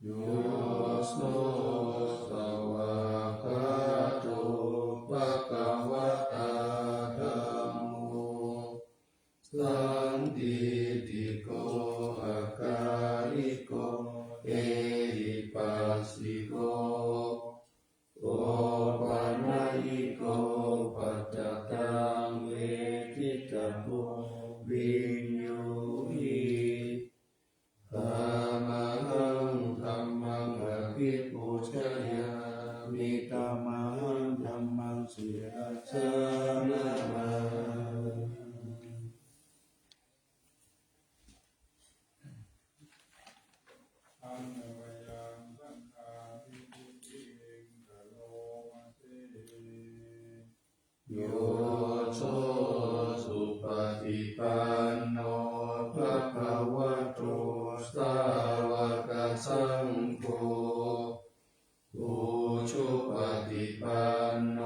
โยสโน จตังเวทิตาปุวินโยหิธรรมังธัมมังอภิปูชยามิธัมมังธัมมังศิรัสสะนะมาโยโสสุปฏิปันโนภะคะวะโตสาวกสังโฆอุชุปฏิปันโน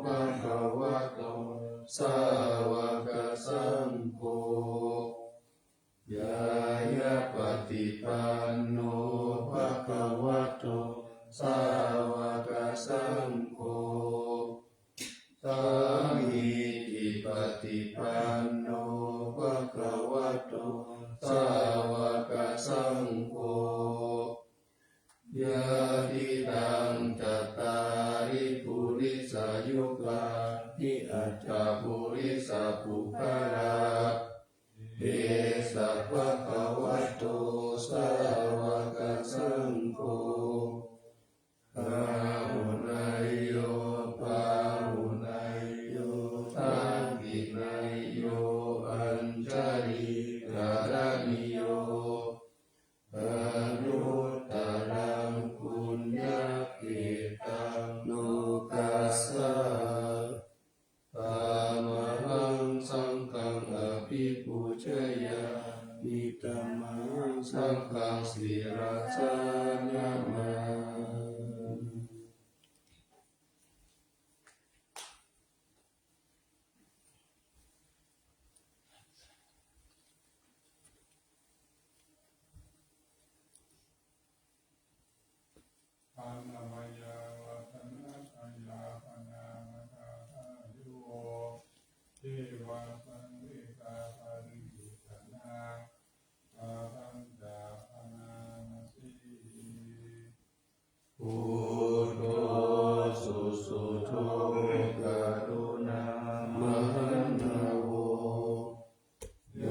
ภะคะวะโตสาวกสังโฆยายะปฏิปันโนภะคะวะโตสาวกสังโฆสามีจิปฏิปันโนภะคะวะโตสาวกสังโฆยะติตังจัตตาริปุริสายุกานิอัจจปุริสปุคคาราเอสะภะคะวะโตสาวกสังโฆอาหุนายโยปาหุนายโยทักขินายโยอัญชลีการณิโยอนุตตรังปุญญเกตังโลกัสสะธรรมังสังฆังอภิปูชยามิธัมมังสังฆังศิรัสสะนะมาอันนามยาวัฒนะอัญญาปนามะทาทายุโอเทวาสังเวกาปาริยุตนาอาทันจาปนามสีพุทโธสุสุโธกรุณามหันตโวโย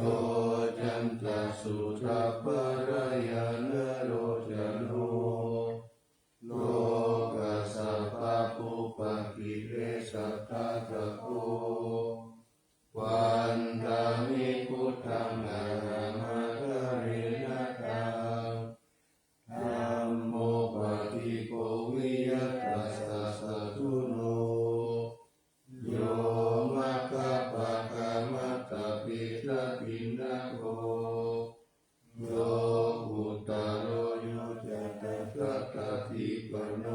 จันตสุทัพพะระยานโรจโนโลกัสสะปะปุปะกิเลสัทธะตะโกวันตามิพุทธังอรหังคะเรนะตังธัมโมปฏิโกวิยัตตัสสะสะทุโนโยมะคคะปะกะมัตตปิตตินะโกโยอุตตโรโยจะตถะติปันโน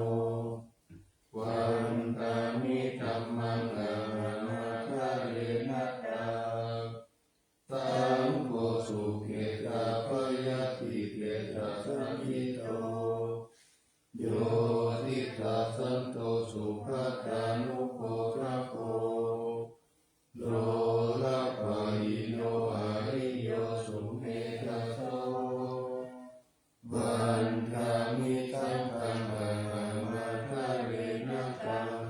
วันตามิธัมมังอรหังคะเรนะตังสังโฆสุเขตาปยาติเขตาสัมมิโตโยทิฏฐาสันโตสุขตานุโภคโคโลละปะหิโนอริโยสุเมธะโสวันธามิสังฆังอรหังคะเรนะตัง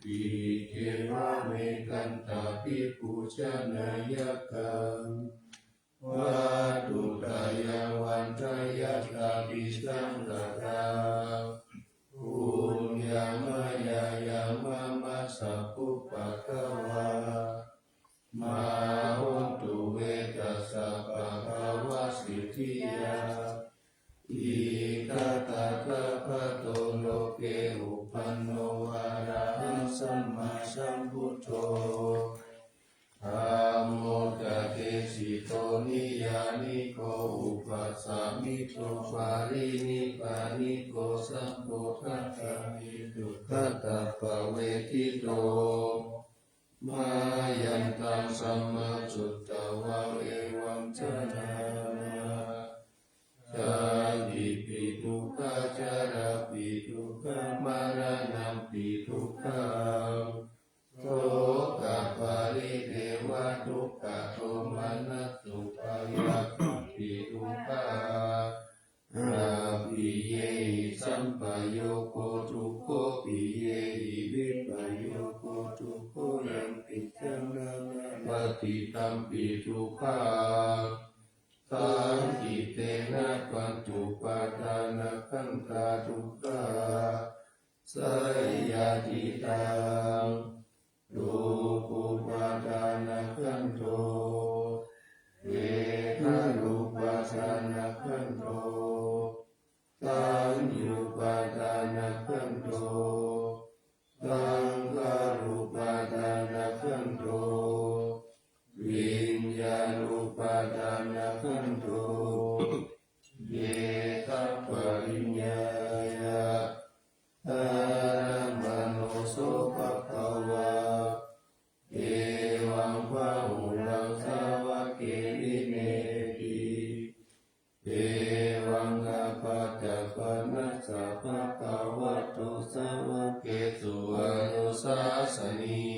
อิเทวะเมกันตาปิปุชนายกังวัตุตายังวันทายาตาปิสังฆังปุญญามายายามะมัสสะปุปปะคะวามาหุนตุเวตัสสะปะคะวะสิทธิยาอิทัตตะภะโตโลเกอุปันโนอะระหังสัมมาสัมพุทโธธัมโมตเตสิโตนิยานิโกอุปัสสามิโตปารินิพพานิโกสัมโพธัตตามิทุกขตาปะเวทิโตมายันตังสัมมาจุตตวะเอวังชนะชาติปิทุกขจาราปิทุกขมรณะปิทุกขังโสกปาริเทวทุกขโทมนัสสุปายาปิทุกขาราปิเยหิสัมปโยโคทุกโขปิเยหิวิปโยโค ทุกโขยัมปิจังนานาปฏิตัมปิทุกขาสังกิเตนะปัจจุปาทานะขันธาทุกขาสยาติตังรูปุปาทานะขันโธเวทนารูปาทานะขันโธสัญญูปาทานะขันโธสังขารูปาทานะขันโธวิญญาณูปาทานะขันโธเยตัปปริญญายะอารัมมโนโสภะคะวะเอวังภะหุรังสาวะเกวิเนติเอวังกัปปะจัปปะนัสสะภะคะวะโตสาวะเกสุอนุสาสนี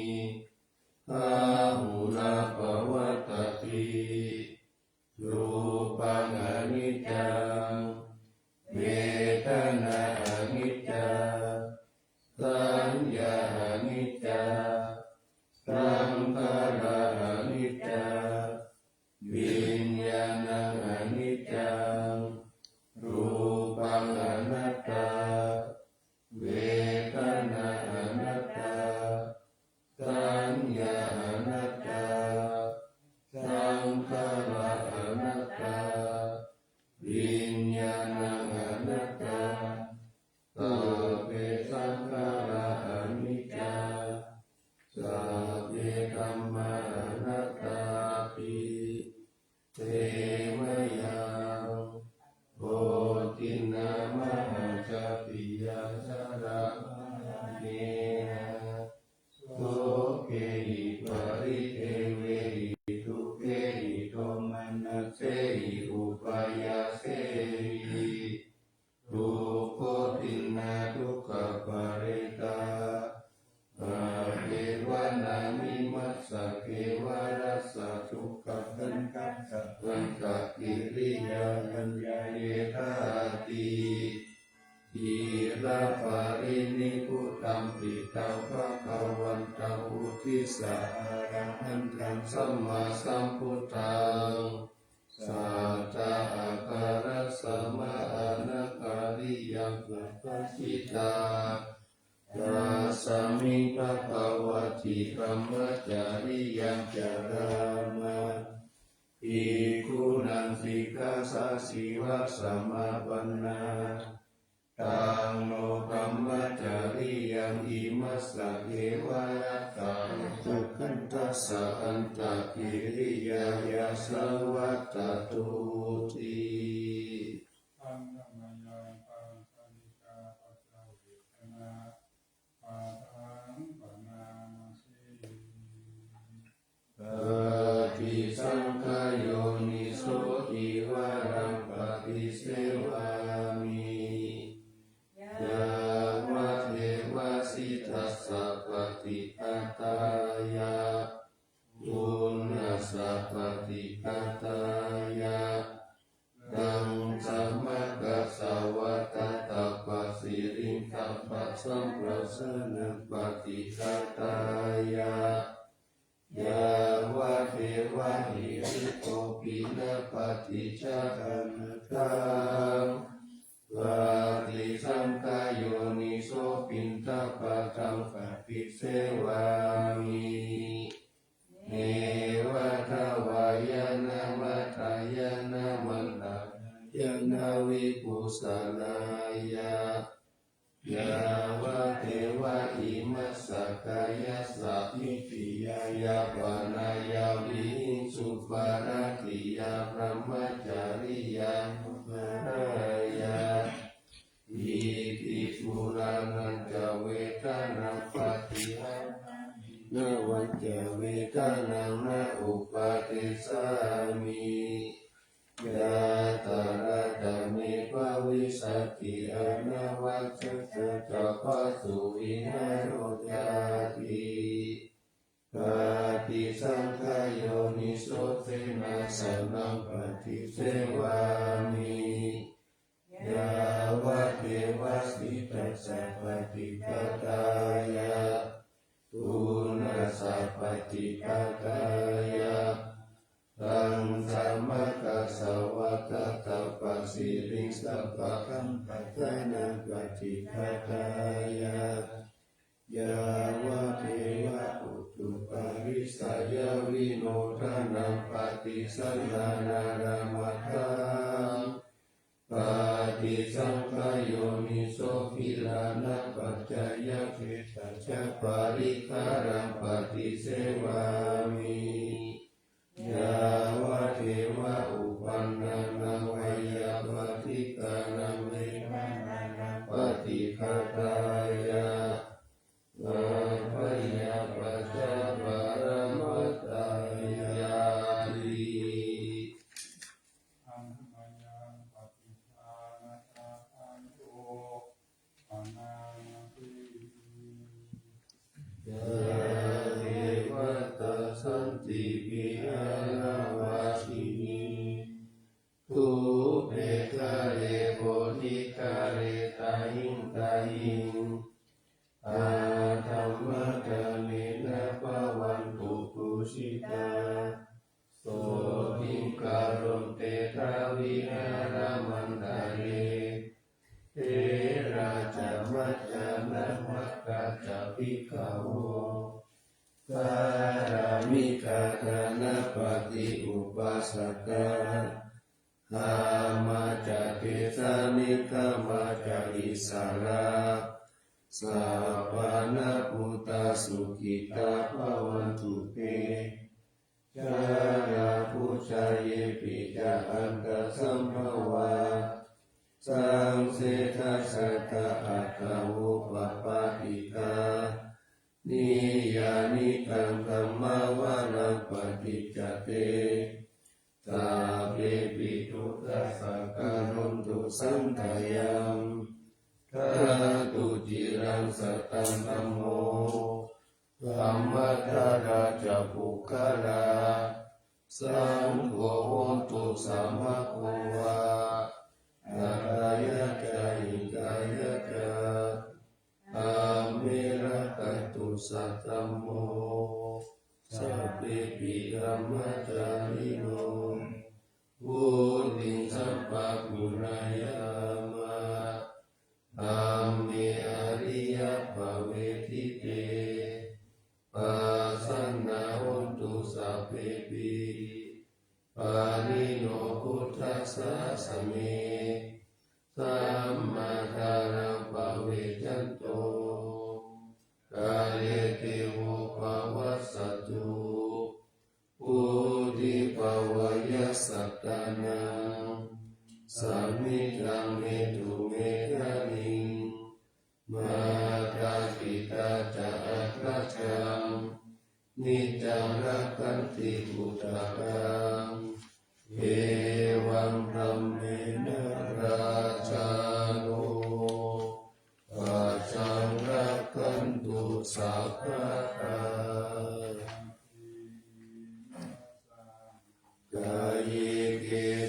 พาหุนาภวัตติรูปังอนิจจังเวทนาอนิจจังสัญญาอนิจจังสังขารอนิจจังวิญญาณังอนิจจังรูปังอนัตตาเวทนาอนัตตาสัญญาอนัตตาสังขารอนัตตาวิญญาณังอนัตตาสัพเพสังขาราอนิจจาสัพเพธัมมาอนัตตาปิเตมยังโพธินามหังจปิยาสระเนนะโสเกหิปริเทเวหิทุเกหิโทมนัสเสหิอุปายาเสหิทุกโขตินาทุกขปาริตาอาเกวานามิมัสสะเกวารัสสะทุกขปัญกัสสะปัญจกิริยาปัญญาเยธาติทีระปารินิพุตัมปิตังภะคะวันตังอุทิสาระหันตังสัมมาสัมพุทธังสัจจะอาการะสัมมาอนาคาริยังกัปปะจิตาราสมิงภะคะวะติธัมมจาริยังจารามะภิกขุนังสิกขาสัสสิวะสัมมาปันนาตังโลกัมมัจจาริยังอิมัสสะเกวะยัตตังทุกขันตัสสะอันตะกิริยายาสวัตตตุติ อันธรรมยังปังสนิกาปัจจเวทนาปาทังปนามาเส ปฏิสังขโยนิโสติวารังปฏิเสวามิยาวะเทวะสิทัสสะปฏิฆาตายะปุณณสสะปฏิฆาตายะดังสัมมากัสสวะตตาปัสสิริตัปปะสัมปราสนะปฏิฆาตายะยาวะเทวะหิริโกปินะปฏิจจารตังปฏิสังขโยนิโสปินทปะทังปฏิเสวามิเนวะทวายนะมัทายนะมันตายนะวิปุสนายะยาวะเทวะอิมัสสะกายะสัพพิติยายาปานายาวิหิงสุปาราติยาพระมจาริยามุขายาอิติปุรานันจเวทนาปฏิหานาวันเจเวทนานาอุปาทิสามิยาตระดามิภวิสัตติอนาวัคตจะปัสสุวิหารโยติปฏิสังขโยนิโสเทนะสนังปฏิเสวามิยาวะเทวะสิตัสสะปฏิฆาตายะปุณ สัพพติกากายะตังสัมมากัสสวะตตาปัสสิริสัพพะคัมปัฏฐานังปฏิฆากายะยาวะเทวะอุตุปาริสายาวิโนทานังปฏิสันทานารามทังปฏิสังขโยนิโสภิลานะปัจจายเกตัจจปาริคารังปฏิเสวามิยาวะเทวะอุปันนานังวัยยปฏิกานังเวนะนังปฏิฆากายะอาภยาปัจจปารมัตตายาติ อัมมายังปฏิภาณตาอันโตปนาติ ยะเทวตาสันติปิอานาวาสินีทุเปกะเรโพธิกะเรตาหิงตาหิงอาธัมมะกะเมนะภะวันตุปุชิตาโสทิงคารมเตทาวิหารมันตาเรเทราจามัจจานะมัคคะจะภิกขโวการามิกาธนะปฏิอุปัสสกะอามาจะเทสานิกามาจะอิสาระสัพพะนะพุทธสุขิตาภวันตุเตจารพุชาเยปิจาอันตสัมภวาสังเสทัสสะตะอัตตวุปปาติกานิยานิกังธัมมาวานังปฏิจจเตตาเปปิทุตตะสังฆานุนตุสังขยังทาตุจิรังสัตตังธัมโมธัมมะทาราจะปุคคลาสังโฆโหตุสัมภะโควานาคายะจายิกายะจาอาเมระกัตตุสัตตัมโมสัพเพปิธัมมัจจาริโนพุทธิสัพพะปุรายามะธัมเมอริยภเวทิเตปัสสนาโหตุสัพเพปิปานิโนพุทธัสสะสะเมสัมมาทานังปะเวจันโตกาเลเทโวภวัสสตุพุทธิภวยสัตตานังสัมมิทังเมตุเมฆานิงมาตาปิตาจะอัตถจังนิจังรักขันติพุทธังเอวังธรรมเมนะราชาโนปัจจังรักขันตุสัพพะทา กายเก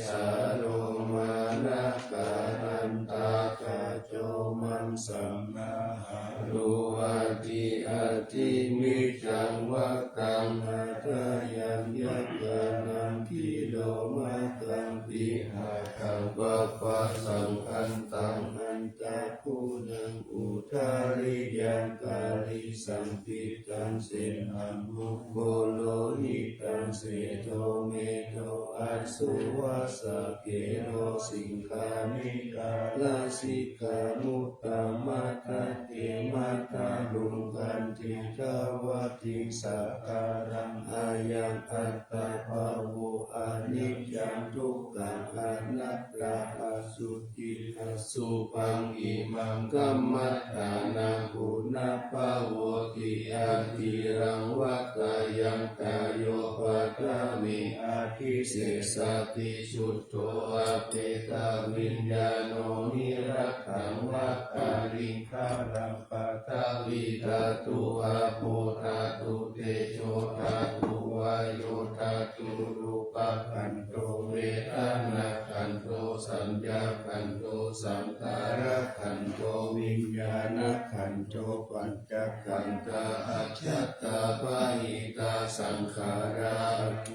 สาโลมานะการันตากาโจมันสัมนาหารุอาทิอาทิมิจังวะกังหัตยัญญะกานังกิโลมากังปิหาคังวะปะสังอันตังอันตะคูนังอุทาริยังกาลิสัมปิตังเสหังมุคโคโลหิตังเสโทเมโทอัสสุวัสสะเกโรสิงคานิกาลาสิกามุตตมัตตะเตมัตตาลุงกันติกาวติสักการังอายังอัตตาภาวุอานิจจังทุกขังอนัตตาอสุจิอสุปังอิมังกัมมัตตานังปุณณภาวติอาทิรังวัตยังกายโยปัตตามิอาทิเสสติสุตโตอเปตาวิญญาโนนิรักขังวัตตาลิงคารังปัตตาวิทาตุอาโพธาตุเตโชธาตุวายโยธาตุรูปะขันโตเวทนาขันโตสัญญาขันโตสังขารขันโตวิญญาณขันโตปัญจขันธาอัจฉตา พหิตาสังขารา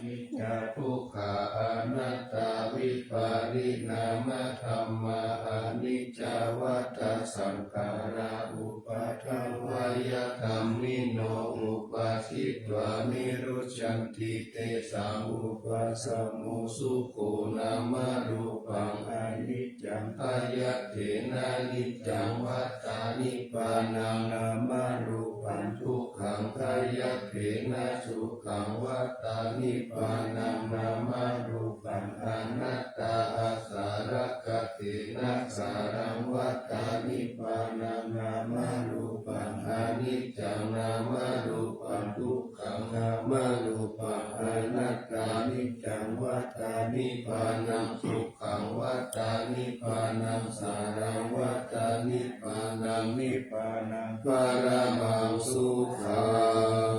นิจจทุกขาอนัตตาวิปาริณามธรรมาอนิจจวัฏฏสังขาราอุปาทวยธรรมิโนอุปาทิตวานิรุชันติเตสังอุปาสมุสุโขนามารูปังอนิจจังอายะเถนะนิจจังวัฏฏานิพพานังนามารูปังทุกขังอายะเถนะสุขังวัฏฏานิพพานังนามารูปังอนัตตาอาสารกเถนะสารังวัฏฏานิพพานังนามารูปังอนิจจังนามารูปังทุกขังนามารูปังอนัตตานิจจังวัฏฏานิพพานังสุขังวัฏฏานิพพานังสารังวัฏฏานิพพานังนิพพานังปรมังสุขัง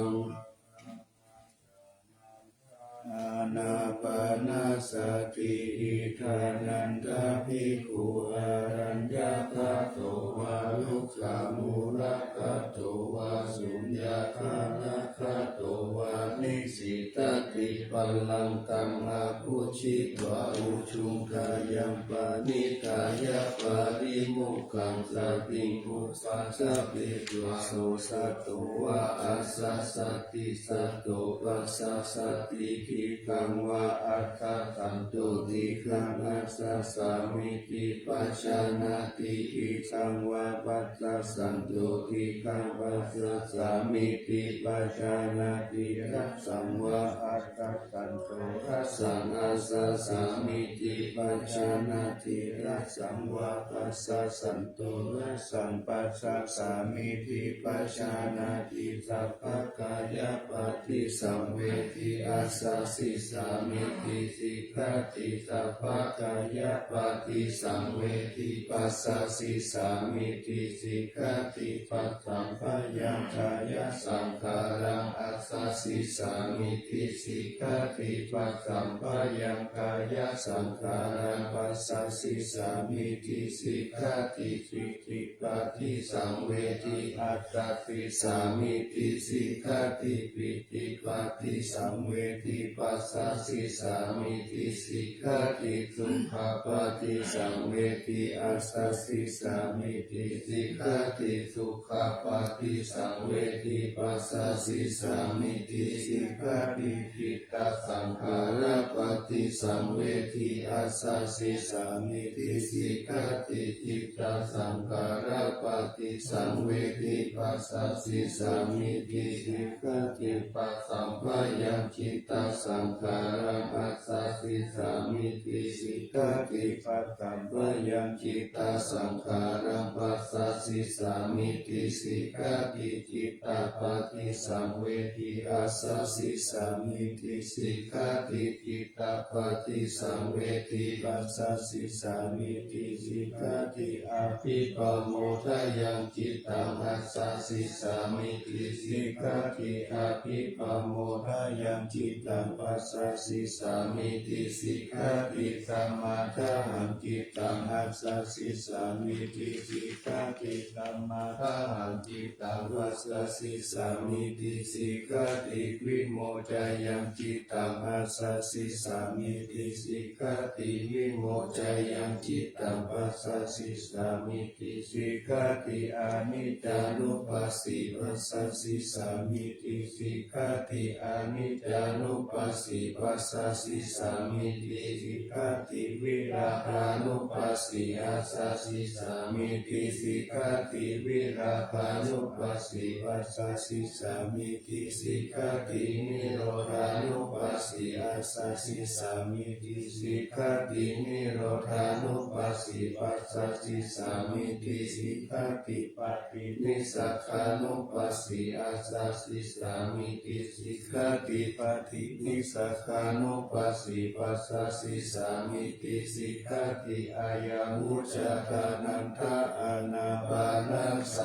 อานาปานสติอิทานันตภิกขุอารัญญคโตวาลุขมูลคโตวาสุญญาคานะคโตวานิสิตติปัลลังตังอาภุชิตวาอุชุงกายังปานิกายะปาริมุขังสติภูปัสสะเปตุโสสัตโตวะอัสสะสติสัตโตปัสสะสติทิคังวะอัตถะสันตุติคังอัสสะสามิติปัจจานาติทิคังวะปัสสะสันตุติคังปัสสะสามิติปัจจานาติรัสสังวะอัตถะสันตุรัสสังอัสสะสามิติปัจจานาติรัสสังวะปัสสะสันตุรัสสังปัสสะสามิติปัจจานาติสัพพกายปฏิสัมเวทิอาสาสิสามิติสิกขติสัพพกายปฏิสัมเวทิปัสสะสิสามิติสิกขติปัสสัมปยังกายสังขารังอัสสะสิสามิติสิกขติปัสสัมปยังกายสังขารังปัสสะสิสามิติสิกขติสิติปฏิสังเวทิอัตตติสามิติสิกขติปิติปฏิสังเวทิปัสสะสิสามิติสิกขติสุขปฏิสังเวทิอัสสะสิสามิติสิกขติสุขปฏิสังเวทิปัสสะสิสามิติสิกขติจิตตสังขารปฏิสังเวทิอัสสะสิสามิติสิกขติจิตตสังขารปฏิสังเวทิปัสสะสิสามิติสิกขติปัสสัมภยังจิตตสังขารังอัสสะสิสามิติสิกขติปัสสัมภยังจิตตสังขารังปัสสะสิสามิติสิกขติจิตตปฏิสังเวทิอัสสะสิสามิติสิกขติจิตตปฏิสังเวทิปัสสะสิสามิติสิกขติอภิปโมทยังจิตตังอัสสะสิสามิติสิกขติอภิปโมทยังจิตตังปัสสะสิสามิติสิกขติสมาทาหังจิตตังอัสสะสิสามิติสิกขติสมาทาหังจิตตังปัสสะสิสามิติสิกขติวิโมจายังจิตตังอัสสะสิสามิติสิกขติวิโมจายังจิตตังปัสสะสิสามิติสิกขติอนิจจานุปัสสิปัสสะสิสามิติสิกขติอนิจจานุปัสสิปัสสะสิสามิติสิกขติวิราคานุปัสสิอัสสะสิสามิติสิกขติวิราคานุปัสสิปัสสะสิสามิติสิกขตินิโรธานุปัสสิอัสสะสิสามิติสิกขตินิโรธานุปัสสิปัสสะสิสามิติสิกขติปฏินิสสัคขานุปัสสิอัสสะสิสามิติสิกขติปฏินิสสัคขานุปัสสิปัสสะสิสามิติสิกขติอายังอุจจตานันทาอานาปานส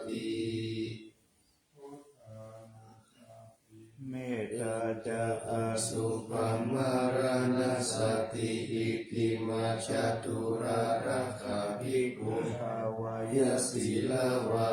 ติเมตตาจะอสุปมารณสติอิติมาจตุราระขาภิกขุภาวายศีลวา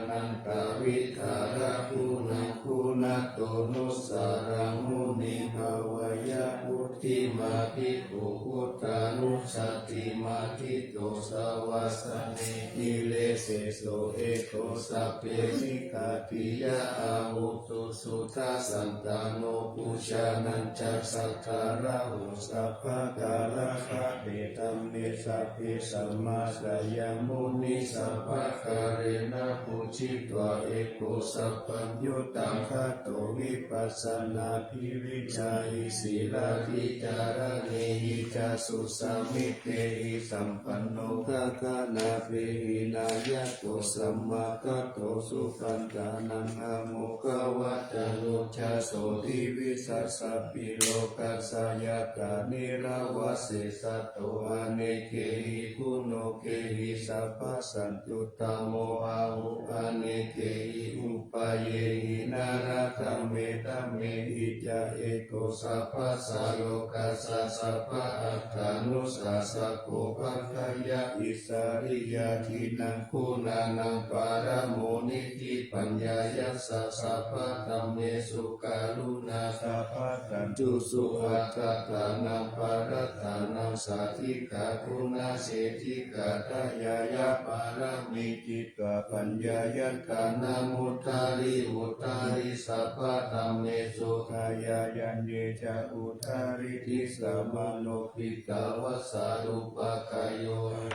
นันตวิทาระคุณัง คุณโตนุสารังมุนิภาวายะพุทธิมาภิกขุพุทธานุสติมาทิโตสวาสเนหิเลเสโสเอโกสัพเพนิกาปิยะอาหุตุสุทัสสันตโนปุชานัญจัสสัทธาระหุสัพพะกาลคะเตตัมเมสัพพิสัมมาสยามุนิสัพพะคาเรนะปุจิตวะเอโกสัพพัญญุตังคะโตวิปัสสนาภิวิชาหิสีลาธิจารเนหิจาสุสามิเตหิสัมปันโนภะคะนาเปหินายะโตสัมมาคะโตสุปันตานังอะโมฆะวัตโนชาโสทิวิสัสสะปิโลกัสสยตานิราวะเสสัตโตอเนเกหิคุณโนเกหิสัพพสันตุตโมอาหุอเนเกหิอุปาเยหินาราธเมตเมหิจาเอโกสัพพสัลโลกัสสะสัพพะอัตถานุสัสสะโกภัคยะอิสาริยาทินังคุณานังปารโมนิธิปัญญายัสสะสัพพะธัมเมสุการุณาสัพพะสันตุสุอัตถานังปารัตถานังสัทธิกาคุณาเสธิกาทายายะปารมิจิตตปัญญายัตถานามุตตาริอุตตาริสัพพะธัมเมสุขายายันเยจะอุตตาริทิสามโนปิตาวสารุปกายโย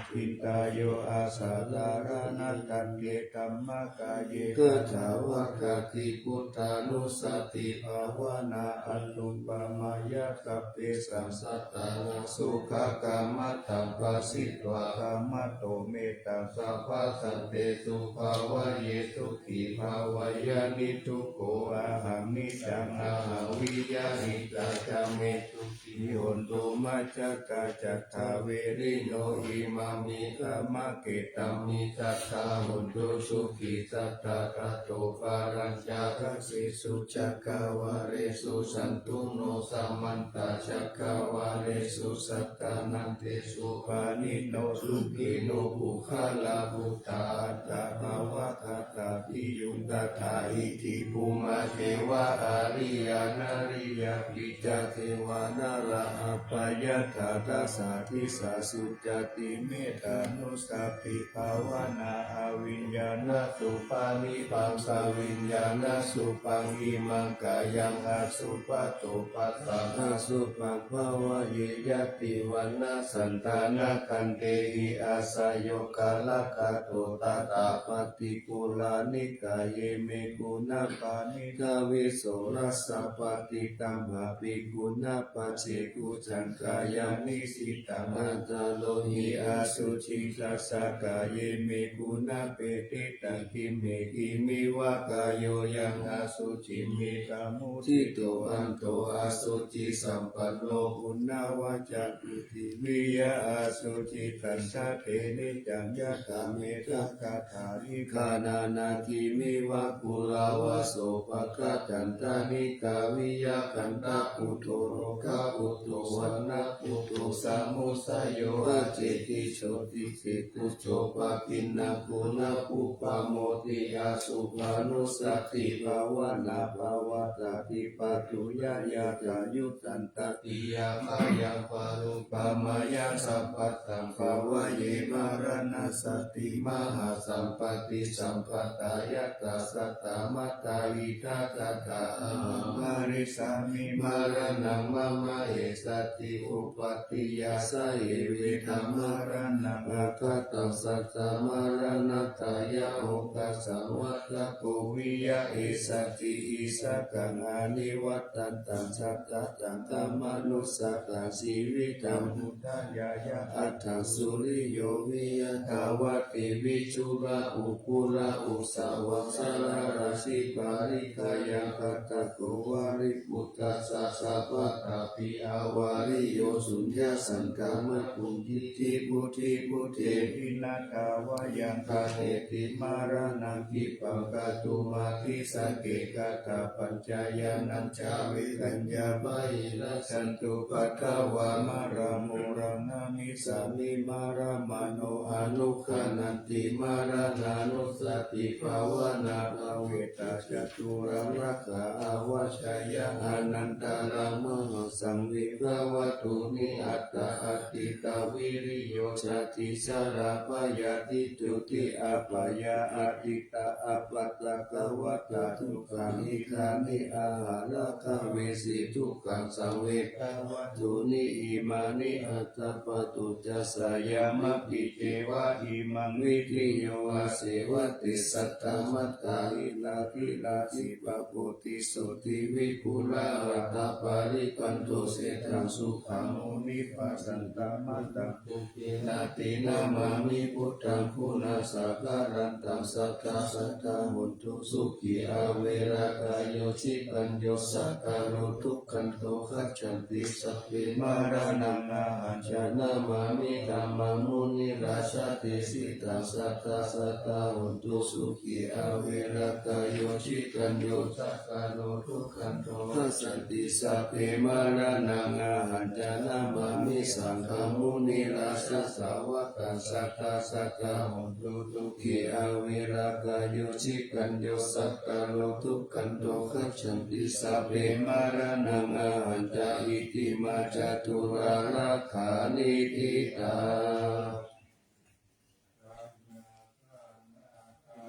ทินตายโยอาสาลารานัตตังเกตัมมะกายเยกถาวกติพุทธานุสติภาวนาอนุปมายะสัพเพสัมสัตตานังสุขกามัตถังปสิตวะกามัตโตเมตตาสัพพะสันเตสุภาวะเยสุขีภาวายานิทุโกอาหังนิจังอาหังวิยาหิตาจามเมตุติโยนโตมัจจกาจัตถาเวริโนอิมามิกามะเกตัมมิจัตตาหุนตุสุขิจัตตาตโตปารัญจาคัสสิสุจักขวาเรสุสันตุโนสัมมันตาจักขวาเรสุสัตตานันเตสุปานิโนสุขิโนภุคลาภุตาตาภาวะคาตาปิยุตตาอิทิภูมาเทวะอาริยานาริยาปิจเทวานาราอัปปายะตาตาสาธิสาสุจติเมตานุสัพพิภาวนาอวิญญาณสุปานิปังสวิญญาณสุปังอิมังกายังอาสุปะโตปัสสังอาสุปังภาวะเยยติวันนาสันตานาคันเตหิอาสยโยกาลกะโตตตาปฏิปุลานิกายเยเมกุณาปานิกาวิโสรัสสะปฏิตัมภะปิกุณาปัจเจกุจังกายานิสิตังอันตโลหิอาสุชิตัสสะกายเยเมกุณาเปติตังกิเมกิมิวะกายโยยังอาสุจิมิตามุทิโตอันโตอาสุจิสัมปันโนปุณณวาจตุติวิยะอาสุจิตัสสะเตนิจังยะตาเมตกาถาริกานานาทิมิวะกุลาวะโสภคจันตานิกาวิยะกันตะปุโตโรกะปุโตวันนะปุโตสัมมุสโยอาเจติโชติเสตุโชปะปินนาปุนาปุปะโมติอาสุภานุสติภาวนาภาวตาติปัจจุยายาตายุตันตติยามายังปารุปามายาสัพพัตตังภาวะเยมารณสติมหาสัมปติสัมปตายาตาสัตตามัตตาวิทัตตาอหังมาริสามิมารณังมะมะเอสติอุปติยาสะเอวิธรรมารณังอาคัตตังสัตตมารณตายาโอกัสสังวัตโกวิยะเอสติอิสกังอานิวัตตันตังสัตตะตังธรรมนุสัตตังสีวิตังพุทธายายะอัตถังสุริโยวิยะทาวติวิชุระอุปุระอุสาวะสารราสิปาริกายังกัตตะโกวาริปุตตะสะสะปะตะปิ อาวาริโยสุญญาสังกามะปุญญิติพุทธิพุทเทหินาคาวายังคาเนติมารานังกิปังกตุมาทิสเกกตาปัญจายานัญจาวิกัญญาบายิลสันตุปัฏฐาวามารามุรานามิสามิมารามาโนอนุขานันติมารานานุสติภาวนาภาเวตาจตุรังรักขาอาวาชายาอนันตารังมหาสังวิภาวตุนิอัตตาอติตาวิริโยชติสาราปายาติตุติอาปายาอติตาอาปัตตะกวัตตาทุกขานิคานิอาหาระคเวสิทุกขังสังเวทวัตุนิอิมานิอัตตปตุจัสสยามะปิเจวะอิมังวิทิโยวะเสวติสัตตมัตตาลิลาทิลาทิปะโพติสุติวิปุระรัตตปาริปันโตเสตังสุขังโมนิปัสสันตมัตตังปุเกนาตินามามิพุทธังคุณาสักการันตังสัทธาสัทธาหุนตุสุขีอาเวรากายโยชิปัญโยสักการโลทุกขันโตขัจฉันติสัพเพมารานังอาหันจานามามิธัมมังมุนิราชาเตสิตังสัทธาสัทธาหุนตุสุขีอาเวรากายโยชิปัญโยสักการโลทุกขันโตขัจฉันติสัพเพมารานังอาหันจานามามิสังฆมุนิราชาสาวกสัทธาสัทธาหุนตุสุขีอาเวรากายโยชิปัญโยสักการโลทุกขันโตขัจฉันติสัพเพมารานังอาหันจาอิติมาจตุราราขานิทิตา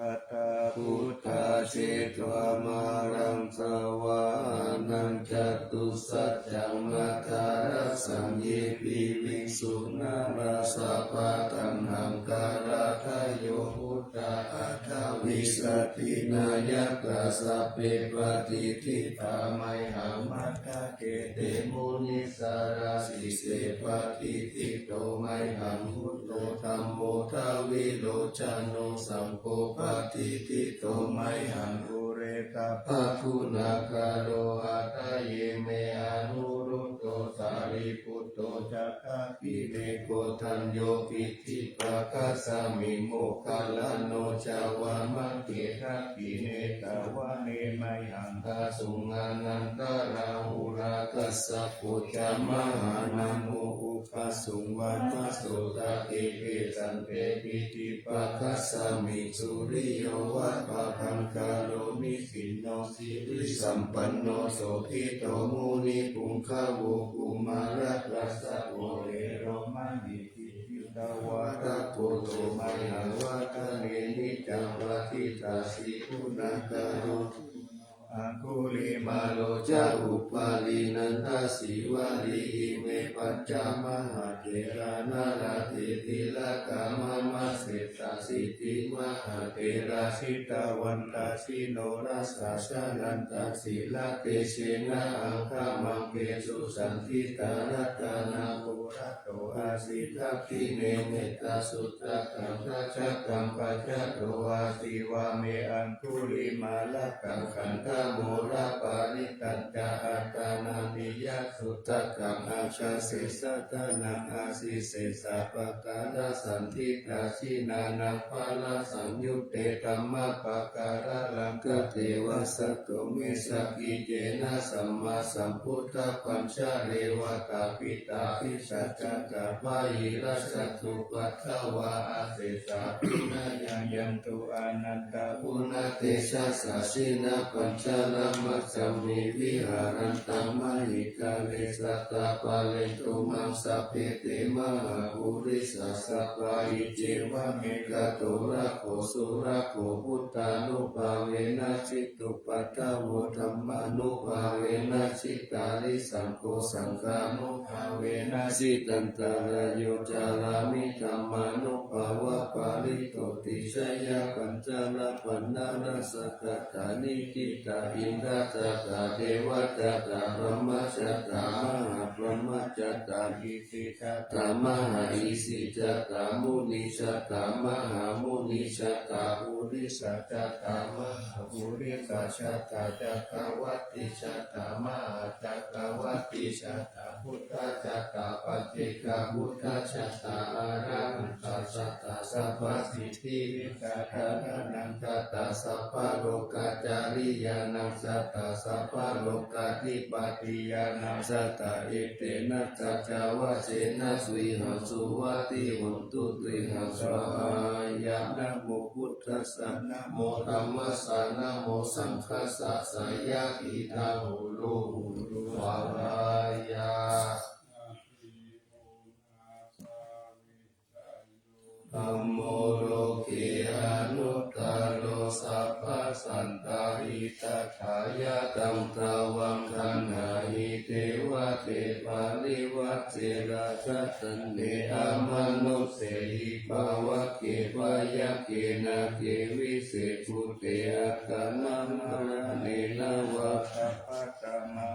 อัตตาพุทธาเชตวามารังสวานังจตุสัจจังมัทธารัสสังเยปิวิกษุนาราสะปะตังหังการาทายโยพุทธาอัฏฐวิสตินายกะสัพเพปฏิทิตาไมหังมัทธะเกเตมุนิสาราสิเสปฏิทิโตไมหังพุทโธธัมโมทาวิโลจาโนสังโฆปฏิทิโตไมหังอุเรกาภะคุณาคาโรอัตเยเมอนุรุตโตสารีปุตโตจักขาปิเนโกทัญโยปิธิปะคัสสมิโมคคัลลโนจาวามะเกทะปิเนตาวะเนไมหังคาสุงานันตราหุราคัสสะปุจจามหานาโมอุปสุงวัตโสตเกเกสันเตปิติปะคัสสมิสุริโยวัฏปะพังคาโลนิสินโนสิริสัมปันโนโสภิโตมุนิปุงคาวะกุมาระกัสสะโวเรโรมานิทิยุตาวะตะโพโตไมหังวัตเนนิจังปฏิตาสิปุณกาโรอังคุลิมาโลจาอุปาลีนันทสิวาลีเมปัจจามหาเถรานาราติติลกามามะเสตาสิติมหาเถราสิตาวันตาสิโนรัสสะชานันตาสิลาเตเชนะอังคามังเกสุสันติตารัตนาปุระโตอาสิทัพพิเนเมตตาสุตตะกังทัชะกังปัจจโตอาสิวาเมอังคุลิมาลกังขันธโมระปาริตัญจาอัตตานามิยะสุตตะกังอาชาเสสะตานังอาสิเสสะปะกาลสันติตาชินานังปาลสัญยุตเตตัมมะปะการะลังกเทวะสัตโตเมสกิเจนะสัมมาสัมพุทธปัญชาเรวตาปิตาภิสัจจกะปะยิรัสสตุปัฏฐวาอาเสสะปินายังยันตุอนันตาปุณเตชะสะสินะปัญชามัจจมิวิหารันตังมหิกาเลสัตตาปาเลตุมังสัพเพเตมหาภูริสัสสะปะอิเจวะเมกะโตระโขสุระโขพุทธานุภาเวนะจิตุปัฏฐโมธัมมานุภาเวนะจิตาริสังโฆสังฆานุภาเวนะจิตันตรายโยจารามิธัมมานุภาวะปาริโตติชยปัญจละปันนารัสสะกตานิกิตาอินทจัตตาเทวจัตตาพรหมจัตตามหาพรหมจัตตาอิสิจัตตามหาอิสิจัตตามุนิจัตตามหามุนิจัตตาภูริสัจจัตตามหาภูริสัจจัตตาจักรวัตติจัตตามหาจักรวัตติ ติชัตตาพุทธชัตตาปฏิกาพุทธชัตตาอารังตัสสัตตาสัพพสิทธิวิกาธานังสัตตาสัพพโลกาจาริยานังสัตตาสัพพโลกาธิปติยานังสัตตาเอเตนะสัจจาวะเสนะสุวิหังสุวัติวันตุติหังสวายะนะโมพุทธัสสะนะโมธัมมัสสะนะโมสังฆัสสะสยะอิทังโหโลวารายาธัมโมโลกิอนุตตโรสัพพสันตาหิตัฏฐายะตังตาวังคันหาหิเทวะเทปาลิวัตเสราชตันเนอมนุสเสหิภาวะเกวายะเกนะเกวิเศษภูเตอะกานัมมะเนนะวะคัพพะตมะ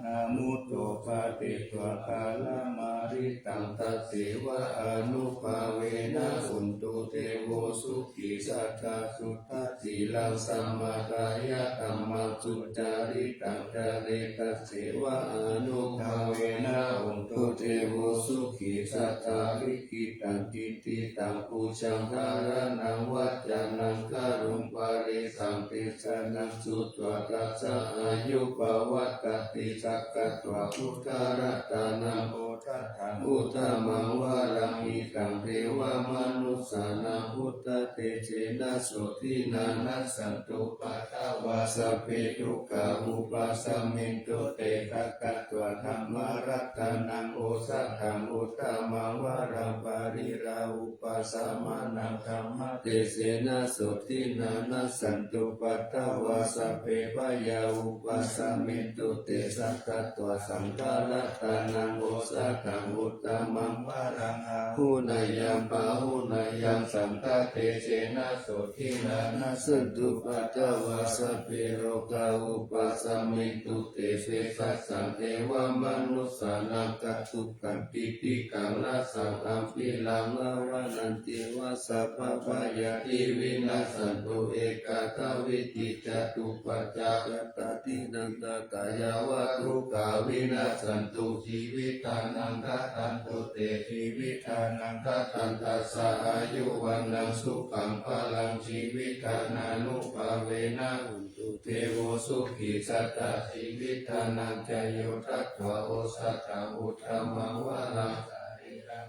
นามุตโตปะติตวะกาลมาริตังตัสสิวะอนุภาเวนะอุนตุเตโวสุขิสัทธาสุทธัสสิลังสัมมาทายะธัมมังสุจาริตังจาเรตัสสิวะอนุภาเวนะอุนตุเตโวสุขิสัทธาริกิตังกิติตังปูชังทารนังวัจจานังกรุงปาริสัมปิสนังสุตวะตัสสะอายุปวัตติสักกะตวะพุทธรัตนังโอทัฏฐังอุตตมังวารังอิตังเทวมนุสสานังพุทธเตเชนะโสทินานัสสันตุปัตตวาสเพทุกขาอุปัสสมินตุเตสักกะตวะธัมมรัตนังโอสัทธังอุตตมังวารังปาริราอุปัสสมานังธัมมเตเสนะโสทินานัสสันตุปัตตวาสเพปยาอุปัสสมินตุเตสักกะตวะสังฆรัตนังโอสัทธังอุตตมังวารังอาหุนายยัมปะหุนายยัมสัมตเตเชนะโสทินานัสสันตุปัตตวาสเพโรกาอุปัสสมินตุเตเสสัสสังเทวมนุสสานังกัตถุกัมปิติกังนัสสังอัมปิลังละวะนันติวะสัพพะพยาธิวินัสสันตุเอกาทวิติจตุปัจจายตตินันตกายาวะทุกขาวินัสสันตุชีวิตานังกัตตันตุเตชีวิตานังกัตตันตัสสะอายุวันนังสุขังพลังชีวิตานานุภาเวนะอุนตุเทโวสุขิสัตตาชีวิตานังจโยทัตถะโอสัตถังอุตตมังวารัง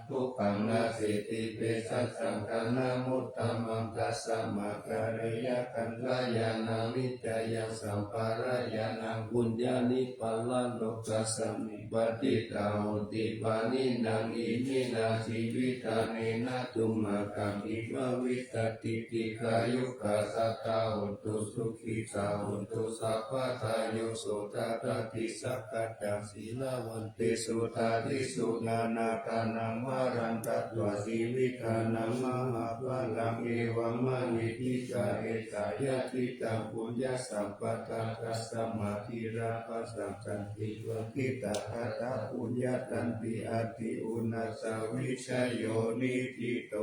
ทุกขังนาสิติเปสัสสังฆนามุตตมังกัสสะมะการยะคันลายานามิจายังสัมปารายานังบุญญาณิปัลลังโลกัสสมิปติตาหุติปานินังอิมินาชีวิตาเนนะตุมะกัมอิวะวิตติติกายุกาสัตตาหุตุสุขิสาหุตุสัพพะทายโยโสตตติสักกัจจสีลาวันติสุทาทิสุนานาทานังวารันตัตวะชีวิตานังมหาภาลังเอวังมณิทิกาเอสายะทิตังปุญญสัมปตังกัสสมาธิราภัสสังสันติวะกิตาทัตตาปุญญตันติอติอุณาสวิชโยนิทิโต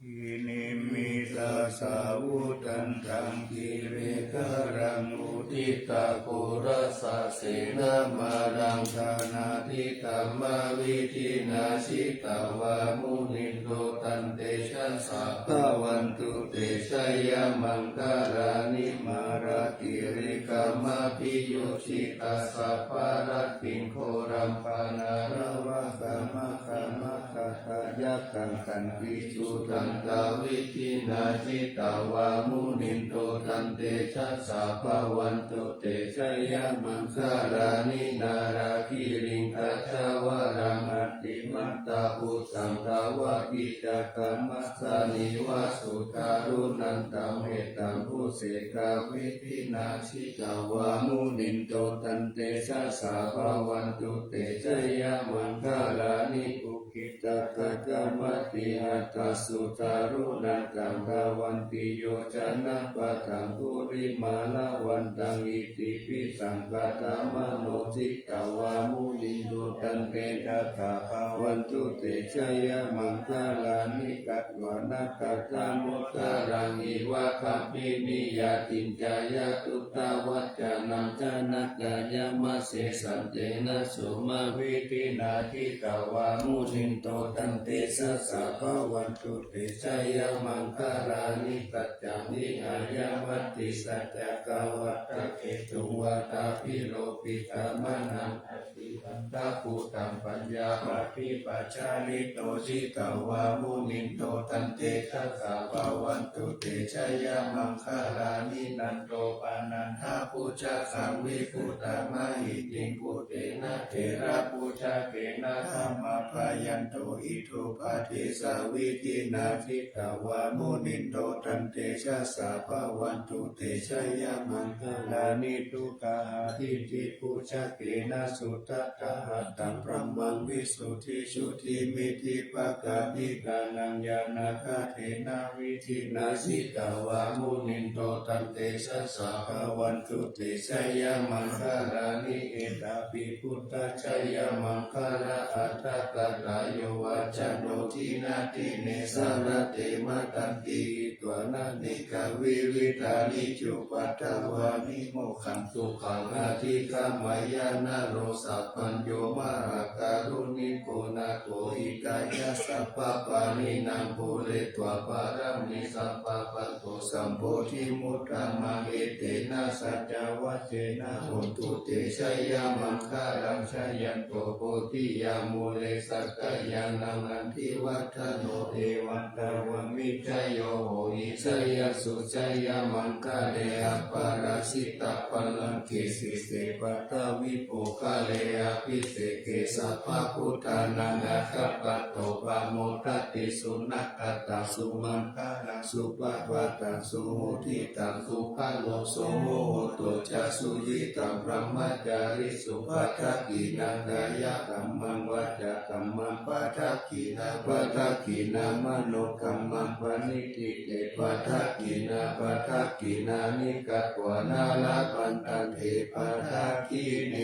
อินิมิตาสาวุตันตังกิเรกรังอุทิตาปุระสะเสนามารังธานาทิตัมมาวิธินาชิตาวามุนิโตตันเตชะสะภะวันตุเตชะยะมังคารานิมาราติริกามะปิโยชิตาสัพพะรัตติงโครัมปานาระวะกามะกามะคาทายะกังกันปิจุตังตาวิธินาจิตาวามุนิโตตันเตชะสะภะวันตุเตชะยะมังคารานินาราคิริงกัจจวารังอัตติมัตตาอุสังทาวะกิจกัมมัสสานิวาสุตารุนันตัมเหตังผู้เสกาวิธินาชิตาวามุนิโตตันเตชะสะภะวันตุเตชะยะมังคารานิอุกิตกัจจมัตติอัตตสุตารุนันตังภาวันติโยชนะปะทังภูริมาลาวันตังอิติปิสังฆตามโนจิตาวามุนิโตตันเตชะสะภะวันตุเตชะยะมังคารานิกัตวานาคตามุตตารังอิวะคา สัพพินิยาตินจายาตุตาวัจจานังจานักกายามะเสสันเจนะสุมาวิตินาทิตาวามุนินโตตันเตสะสะภวันตุเตชะยามังคารานิกัจจามิอายาวัตติสัจจกาวัตตะเกตุวาตาพิโลปิกามานังอติปันตาภูตังปัญญาปฏิปัจจาริโตจิตาวามุนินโตตันเตชะสะภวันตุเตชะยามังคารานินันโตปานันทาปุจจาสังวิปุตตะมหิติปุเตนะเทระปุจจาเกนะธรรมพายันโตอิทุปะเทสาวิตินาทิตาวามุนินโตตันเตชะสะภวันตุเตชะยามังคารานิทุกาหาทิติปุจจาเกนะสุตตะทะหัตตังพรหมังวิสุทธิชุติมิติปะกานิกานังญาณคาเทนะวิธินาสิตาวามุนินโตตันเตชะสะภวันตุเตชะยามังคารานิเอตาปิพุทธชยมังคาราอัตตะกตายโยวาจโนทินาติเนสารเตมะตันติตวนานิกาวิริตานิจุปัตตวานิโมขังสุขังอาทิกามายานาโรสัพพัญโยมาราการุณิโกนาโกอิกายะสัพพปานินังภูเรตวปารามิสัพพะโตสัมโพธิมุตตะมะเอเตนะสัจจวัจเจนะโหตุเตชะยามังคารังชยันโตโพธิยามูเลสักกายานังอันทิวัฒโนเอวันตวมิจโยโหอิสยสุชยามังคาเลอปาราชิตาปัลลังเกสิเสปะตวิโปคาเลอภิเสเกสัพพพุทธานังอัคคปัตโตปะโมทัตติสุนักขตาสุมังคารังสุปะวัตตังสุโหติตังสุขันโลโสโมโหตุจะสุยิตังพระมัจจาริสุปัฏฐกินังกายกัมมังวัจจะกัมมังปัฏฐกินาปัฏฐกินามโนกัมมังปณิทิเตปัฏฐกินาปัฏฐกินานิกัตวานาลาปันตันเทปัฏฐกิเน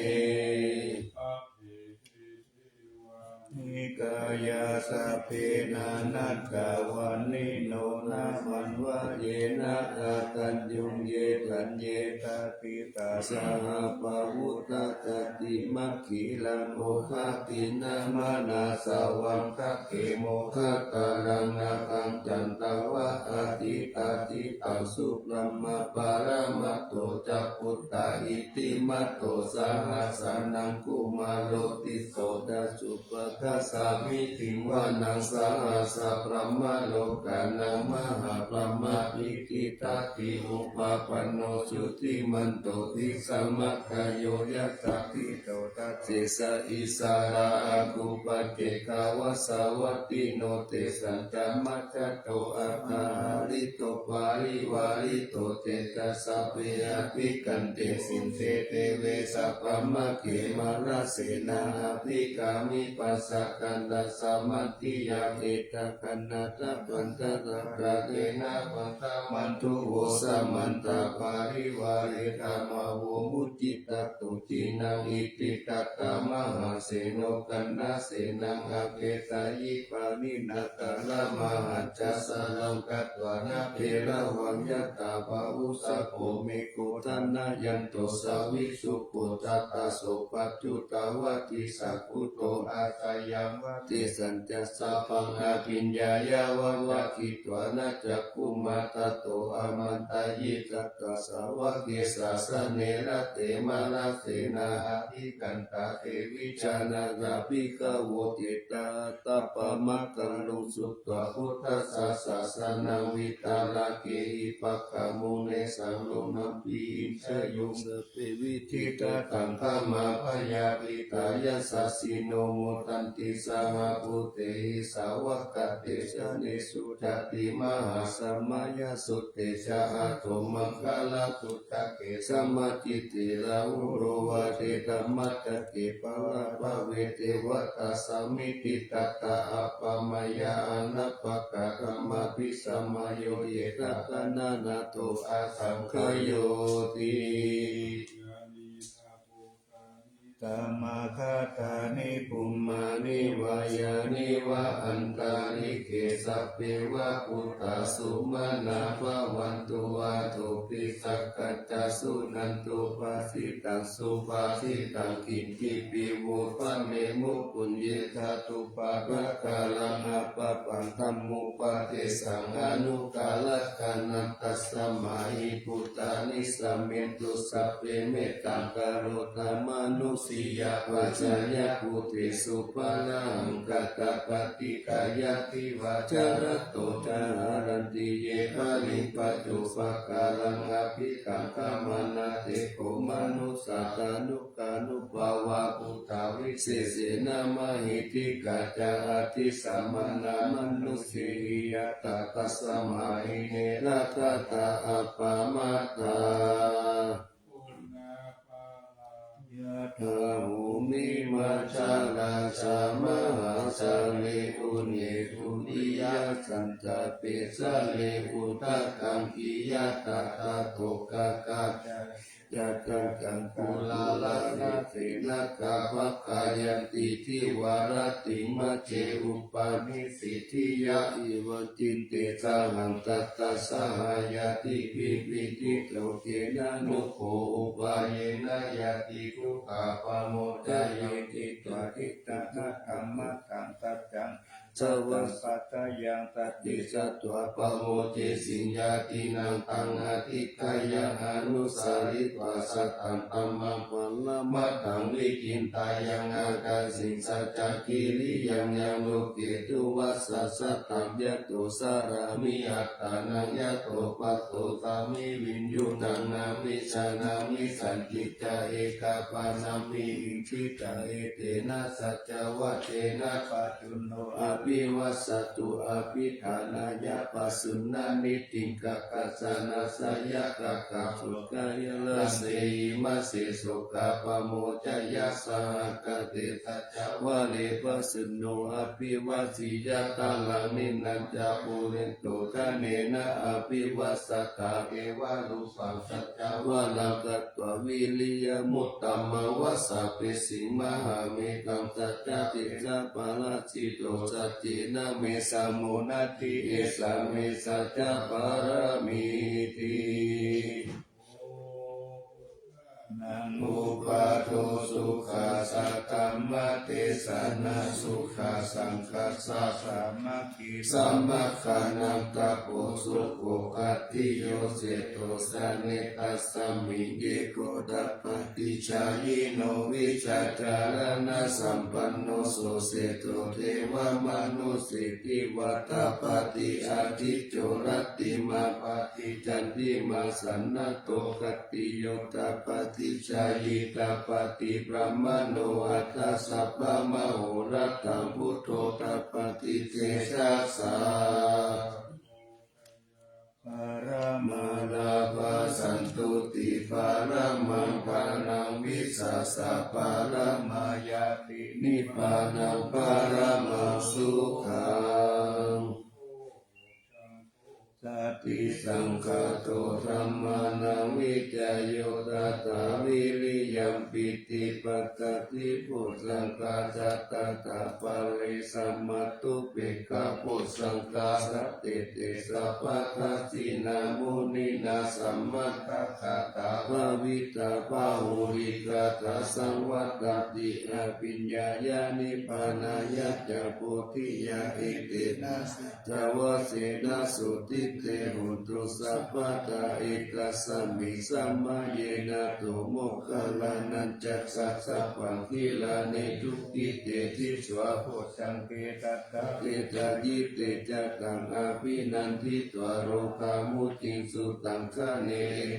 ปัพเพเทวานิกายาสะเพนานัตกาวันนิโนนามันวะเยนะอาตัญยุงเยตัญเยตาปิตาสหปะวุตตะติมัคคิลังโอภาตินามานาสาวังคะเขโมคะตารังนาคังจันตวะอาทิตาทิตังสุปรมะปารามัตโตจักพุตตาอิติมัตโตสหัสสนังกุมารโลติโสดาสุปทัสสามิติวานังสหัสสะพระมะโลกานังมหาพระมะอิทิตาติอุปาปันโนสุติมันโตทิสัมมะคโยยัสสะทิโตตัสเสสะอิสาราอากุปะเกกาวะสาวัตติโนเตสันตมัจจโตอะหาริโตปาริวาริโตเตตัสสะเปอภิกันเตสินเตเตเวสัพพมะเกมาราเสนาอภิกามิปัสสะกันตัสสะมัตติยาเอตกันนาตปันตระปะเกนะปันตมันตุโวสัมมันตาปาริวาเรธรรมโวมุจิตตุจินังอิติตัตตมหาเสโนกันนาเสนังอเกตายิปานินาตาลมหัจจสลังกัตวานาเทระวังยตาภาวุสโภเมโกทนายันโตสาวิสุปุตตาโสปัจจุตาวะติสักขุโตอาตายังวะติสัญจัสสะปังอาปิญญายาวะวะคิตวานาจักขุมาตโตอามันตายิตัตตาสาวะเกสาสเนระเตมาลาเสนาอาภิกันตาเทวิชานาราภิกขโวติตาตปะมะกังลุสุตตะพุทธัสสะสะสะนังวิตาลาเกหิปัคขมุเนสังโลมัมปีชยุงสเปวิธิตาตังฆามาพยาปิตายาสัสสิโนโมตันติสหภูเตหิสาวกเตชะเนสุจติมหาสัมมาญาสุเตชะอาโตมังคลาตุตะเกสัมมาจิติราหุโรวะเตตัมมัตตะเกปะละภะเวเทวตาสมิติตัตตะอัปปมายาอนัปปะกะกัมมะปิสัมมาโยเยตตะนานาโตอาสังขโยติยานิทาโภคานิ ตมาคาตานิปุมมานิวายานิวะอันตาริเกสัพเพวะพุทธาสุมาณาภวันตุวาตุปิสักกัจจสุนันตุปาสิตังสุปาสิตังกินทิปิโวปะเมมุปุญเยธาตุปะภะกาลังอัปปะปันธัมมุปะเทสังอนุกาลกัณัตตัสสะมาหิพุทธานิสัมเมตุสัพเพเมตตังกโรตมนุสียปัจจยปุติสุปะนังกัตตปฏิกายติวาจารโตจารันติเยปะลิปัจจุปะกาลังอภิกังขมานาเตโกมนุสัตตานุกานุภาวะพุทธาวิเศษนามหิติกัจจาติสัมมนามนุสียตัสสะมาหิเนระตตาอัปปะมาตา ปุณณาภาลาย ะถาหูมิมัจจาราชามหาสาลิอุเนตุนิยสันตเปสะเลอุตะกังกิยะตะตะโตกะกะยัตตังกังกุลาลานาเสนะกะภะกายันติทิวารติมะเจอุปานิสิทธิยะอิวจินเตสะหันตัตตะสหายติปิปิติโตเกนะนุโขอุปาเยนะยะติทุกขปะโมจายติตวะทิตะนะธัมมะตังตัจจังสวัสสัตยังตัตติสัตวะปะโมเจสิญญาตินังตังอธิกายะอนุสาริตวะสัตตังธัมมังปัลละมะตังวิกินตายังอากาสิงสัจจกิริยังยังโลเกตุวัสสะสัตตังยะโตสารามิอัตตานังยะโตปัตโตตามิวินยุตังนามิชานามิสันติจาเอกาปานามิอินทิตาเอเตนะสัจจวัตเตนะปัจจุโนอภิวัสสตุอภิธานายะปัสสุนานิติงกะกัสสานาสยะกะกะสุกายละเสหิมะเสสุกะปะโมจยะสากะเตตัจจวะเลปัสสุโนอภิวัสสิยะตาลังนินันจาปุเรนโตทะเนนะอภิวัสสะกะเอวะลุปังสัจจวะลังกัตตววิริยมุตตมะวะสะเปสิมหาเมตังสัจจติสัพพะราชิโตสัจจินะเมสะโมนัตถิเอสะเมสัจจปารามิตินังอุปาโทสุขาสัตตัมมะเตสะนะสุขาสังคัสสะสัมมะคิสัมมะขานังตะโพสุโกกัตติโยเสโตสะเนตัสสะมิเยโกดัปปติชายิโนวิชาจารณะสัมปันโนโสเสโตเทวมนุสิติวัตตปฏิอาทิโจรติมาปฏิจันติมาสันนโตกัตติโยตปฏิชายิตาปฏิปรมโนอัตตสัพพะมโหรัตถังพุทโธตปฏิเทชะสาปารมาลาภาสันตุติปารมังปานังวิสัสสะปารมายาตินิพพานังปารมังสุขังสัตติสังฆโตธัมมานังวิจโยตัตถาวิริยัมปิติปัตติปุสังฆาจัตตาตาปะเลสัมมาตุเปกขปุสังฆาสัตติเตสัพพะทัสสินามุนินาสัมมัตตะคาตาภวิตาภาหุริกาตาสังวัตติอภิญญายานิพพานายะจะโพธิยาเอเตนะทวเสนะสุติเตหุตุสัพพะตาเอกสัมมิสัมมาเยนะโตโมคคัลลานัญจัสสะสัพพังคิลานิทุติเตทิสวะโพชังเกตัตตะเตจายิเตจักขังอภินันทิตวโรคามุติสุตังคะเน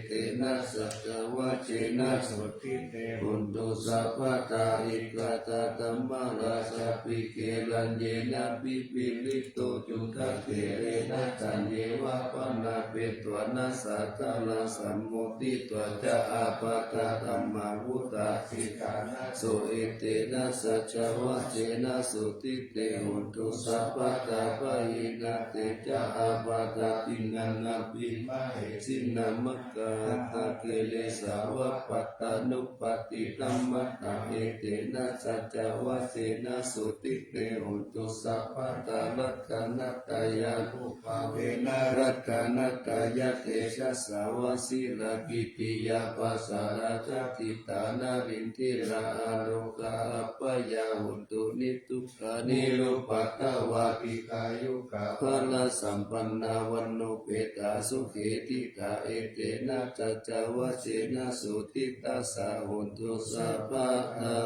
เตนะสัจวะเจนะสุติเตหุตุสัพพะตาเอกตาธัมมาราชปิเกลัญเยนะปิปิลิโตจุตเถเรนะจันเยวะปนาเปตวนาสัตตาลาสัมโมติตวะจะอาปะตะธัมมาเว พุทธาสิกขานะสุเอเตนะสัจวะเจนะสุติเตหุนตุสัพพะตาปะยินาเตจะอาปาตาตินันนาปิมะเหสินามะกาตะเกเลสาวะปัตตานุปติธัมมะตะเอเตนะสัจวะเจนะสุติเตหุนตุสัพพะตาลักขณัตตายานุภาเวนะรัตนัตตายะเตชะสาวะสิลากิปิยาปัสสาราชติตานารินทิราอาโลกาปยาหุนตุนิทุกขานิโรปัตตวาปิกายุกาภลสัมปันนาวันโนเปตาสุเขติกาเอเตนะจัจจวะเจนะสุติตาสาหุนตุสัพพะตา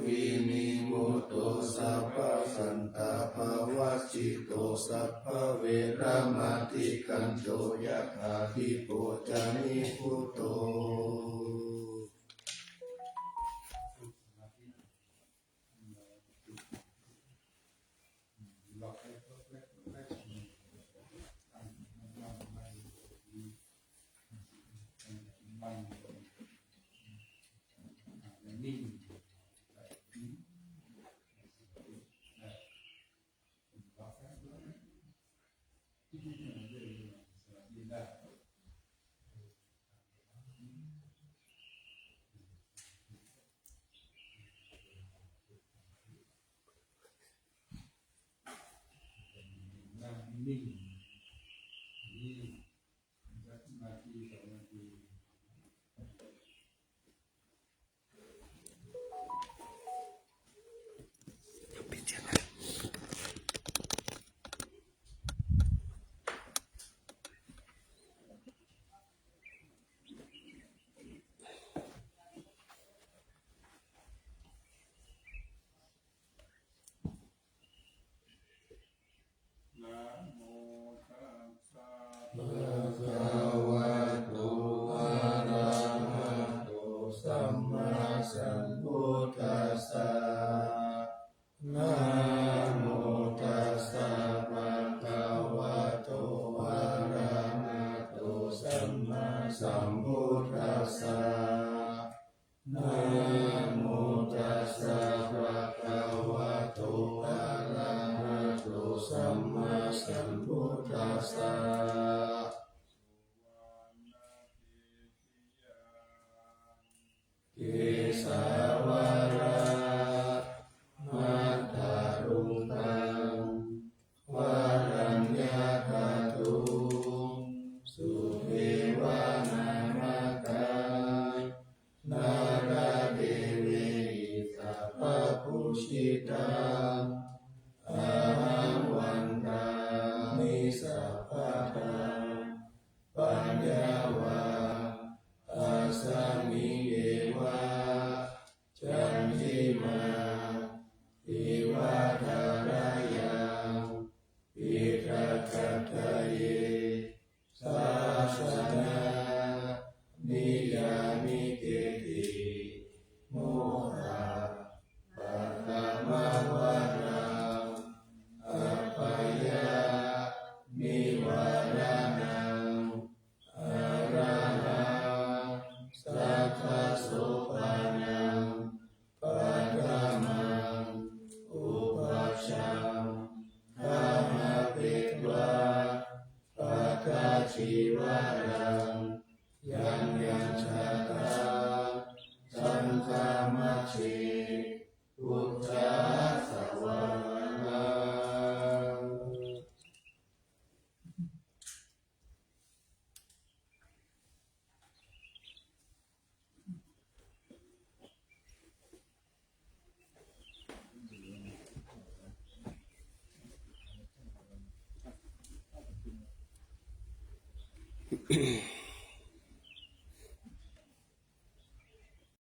วินิโมโตสัพพะสันตาภวัจจิโตสัพพะเวรมติกันโตยะถาทิโปจานิพุตโตนิ่งนี่สักนาทีสองนาที นะโมตัสสะภะคะวะโตอะระหะโตสัมมาสัมพุทธัสสะนะโมตัสสะภะคะวะโตอะระหะโตสัมมาสัมพุทธัสสะนะโมตัสสะภะคะวะโตอะระหะโตสัมมาสัมพุทธัสสะเกสาวรามัตตารุปังวารัญญาคาตุสุเทวานามกังนาราเดวิสัพพพุชิตังอาหังวันตามิสัพพะทาปัญญาวาอาสามิเยวะจันทิมาอิวะทารายาอิทัคคัตเยสาสนานิยามิเกติโมหะปัตตมวาราอัปปยานิวารานังอาราหังสัพพะโสภานังปัฏฐามังอุปัชฌังธรรมปิตวาปัฏฐาชีวะรังยังยัญชะตาสังฆามัชฌิพุทธาสวานัง